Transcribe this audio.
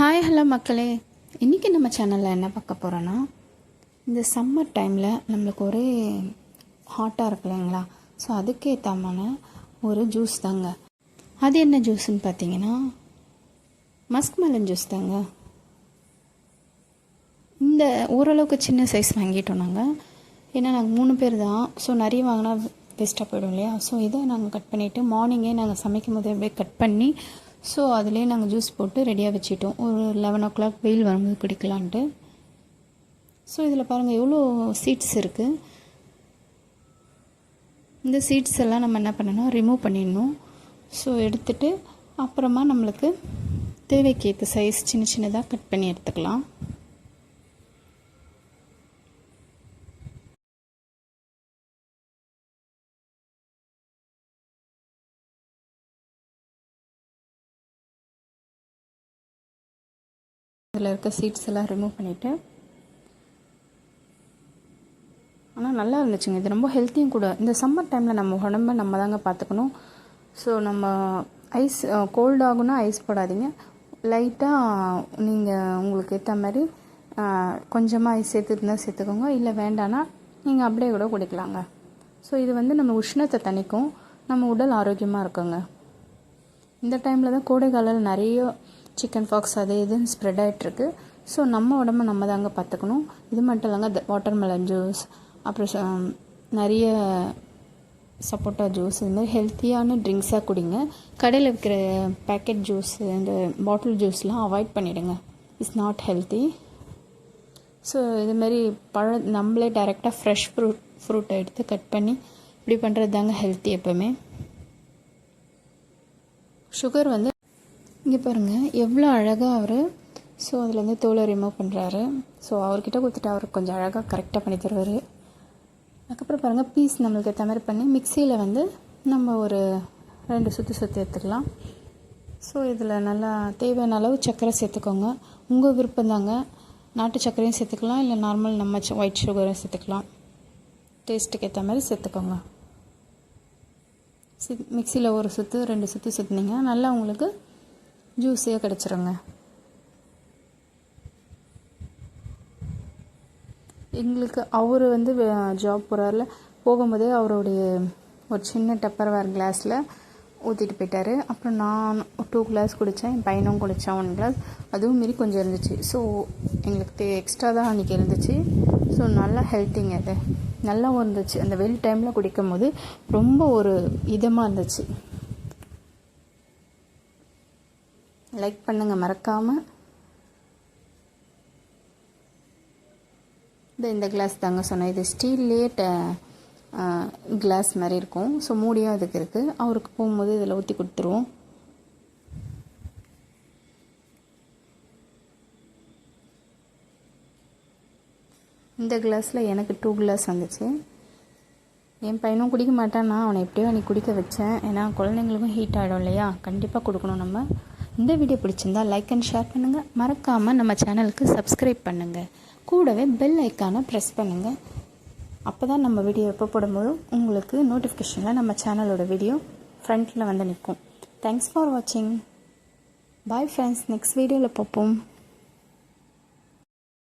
Hi hello மக்களே, இன்றைக்கி நம்ம சேனலில் என்ன பார்க்க போகிறோன்னா, இந்த சம்மர் டைமில் நம்மளுக்கு ஒரே ஹாட்டாக இருக்கு இல்லைங்களா. ஸோ அதுக்கேற்றாமான ஒரு ஜூஸ் தாங்க. அது என்ன ஜூஸ்ன்னு பார்த்தீங்கன்னா மஸ்க் மெலன் ஜூஸ் தாங்க. இந்த ஓரளவுக்கு சின்ன சைஸ் வாங்கிட்டோம் நாங்கள். ஏன்னா நாங்கள் 3 பேர் தான். ஸோ நிறைய வாங்கினா வேஸ்ட்டாக போயிடும் இல்லையா. ஸோ இதை நாங்கள் கட் பண்ணிவிட்டு மார்னிங்கே நாங்கள் சமைக்கும் போது அப்படியே கட் பண்ணி ஸோ அதிலே நாங்கள் ஜூஸ் போட்டு ரெடியாக வச்சுட்டோம். ஒரு 11 o'clock வெயில் வரும்போது குடிக்கலான்ட்டு. ஸோ இதில் பாருங்கள் எவ்வளோ சீட்ஸ் இருக்குது. இந்த சீட்ஸ் எல்லாம் நம்ம என்ன பண்ணணும், ரிமூவ் பண்ணிடணும். ஸோ எடுத்துட்டு அப்புறமா நம்மளுக்கு தேவைக்கேற்ற சைஸ் சின்ன சின்னதாக கட் பண்ணி எடுத்துக்கலாம். இதில் இருக்க சீட்ஸ் எல்லாம் ரிமூவ் பண்ணிவிட்டு, ஆனால் நல்லா இருந்துச்சுங்க. இது ரொம்ப ஹெல்த்தியும் கூட. இந்த சம்மர் டைமில் நம்ம உடம்பை நம்ம தாங்க பார்த்துக்கணும். ஸோ நம்ம ஐஸ் கோல்ட் ஆகுனா ஐஸ் போடாதீங்க. லைட்டாக நீங்கள் உங்களுக்கு ஏற்ற மாதிரி கொஞ்சமாக ஐஸ் சேர்த்துக்கோங்க. இல்லை வேண்டான்னா நீங்கள் அப்படியே கூட குடிக்கலாங்க. ஸோ இது நம்ம உஷ்ணத்தை தணிக்கும், நம்ம உடல் ஆரோக்கியமாக இருக்குங்க. இந்த டைமில் தான் கோடை காலையில் நிறைய சிக்கன் பாக்ஸ் அது இதுன்னு ஸ்ப்ரெட் ஆகிட்டுருக்கு. ஸோ நம்ம உடம்பை நம்ம தாங்க பார்த்துக்கணும். இது மட்டும் இல்லைங்க, வாட்டர் மெலன் ஜூஸ், அப்புறம் நிறைய சப்போட்டா ஜூஸ், இந்த மாதிரி ஹெல்த்தியான ட்ரிங்க்ஸாக குடிங்க. கடையில் விற்கிற பேக்கெட் ஜூஸ், இந்த பாட்டில் ஜூஸ்லாம் அவாய்ட் பண்ணிவிடுங்க. It's not healthy. ஸோ இதுமாரி நம்மளே டைரெக்டாக ஃப்ரெஷ் ஃப்ரூட்டை எடுத்து கட் பண்ணி இப்படி பண்ணுறது தாங்க ஹெல்த்தி எப்போவுமே. சுகர் இங்கே பாருங்கள் எவ்வளோ அழகாக அவர் அதில் தோலை ரிமூவ் பண்ணுறாரு. ஸோ அவர்கிட்ட கொடுத்துட்டு அவர் கொஞ்சம் அழகாக கரெக்டாக பண்ணி தருவார். அதுக்கப்புறம் பாருங்கள் பீஸ் நம்மளுக்கு ஏற்ற மாதிரி பண்ணி மிக்சியில் நம்ம ஒரு 2 சுற்றி எடுத்துக்கலாம். ஸோ இதில் நல்லா தேவையான அளவு சர்க்கரை சேர்த்துக்கோங்க. உங்கள் விருப்பம் தாங்க. நாட்டு சர்க்கரையும் சேர்த்துக்கலாம், இல்லை நார்மல் நம்ம ஒயிட் சுகரும் சேர்த்துக்கலாம். டேஸ்ட்டுக்கு ஏற்ற மாதிரி சேர்த்துக்கோங்க. மிக்சியில் ஒரு 2 சுற்றி சுற்றினீங்கன்னா நல்லா உங்களுக்கு ஜூஸியாக கிடச்சிருங்க. எங்களுக்கு அவர் ஜாப் போகிறாரில் போகும்போதே அவருடைய ஒரு சின்ன டப்பர்வேர் கிளாஸில் ஊற்றிட்டு போயிட்டார். அப்புறம் நான் 2 கிளாஸ் குடித்தேன், என் பையனும் குடித்தான் 1 கிளாஸ். அதுவும் மீறி கொஞ்சம் இருந்துச்சு. ஸோ எங்களுக்கு எக்ஸ்ட்ரா தான் அன்றைக்கி இருந்துச்சு. ஸோ நல்லா ஹெல்த்திங்க. அது நல்லா இருந்துச்சு. அந்த வெயில் டைமில் குடிக்கும் போது ரொம்ப ஒரு இதமாக இருந்துச்சு. லைக் பண்ணுங்கள் மறக்காமல். இந்த கிளாஸ் தாங்க சொன்னேன். இது ஸ்டீல்லே கிளாஸ் மாதிரி இருக்கும். ஸோ மூடியும் அதுக்கு இருக்குது. அவருக்கு போகும்போது இதில் ஊற்றி கொடுத்துருவோம். இந்த கிளாஸில் எனக்கு 2 கிளாஸ் வந்துச்சு. என் பையனும் குடிக்க மாட்டான். நான் அவனை எப்படியோ அன்றைக்கி குடிக்க வச்சேன். ஏன்னா குழந்தைங்களுக்கும் ஹீட் ஆகிடும் இல்லையா. கண்டிப்பாக கொடுக்கணும் நம்ம. இந்த வீடியோ பிடிச்சிருந்தா லைக் அண்ட் ஷேர் பண்ணுங்கள். மறக்காமல் நம்ம சேனலுக்கு சப்ஸ்கிரைப் பண்ணுங்கள். கூடவே பெல் ஐக்கானை ப்ரெஸ் பண்ணுங்கள். அப்போ தான் நம்ம வீடியோ எப்போ போடும்போதும் உங்களுக்கு நோட்டிஃபிகேஷனில் நம்ம சேனலோட வீடியோ ஃப்ரண்ட்டில் நிற்கும். தேங்க்ஸ் ஃபார் வாட்சிங். Bye friends. நெக்ஸ்ட் வீடியோவில் பார்ப்போம்.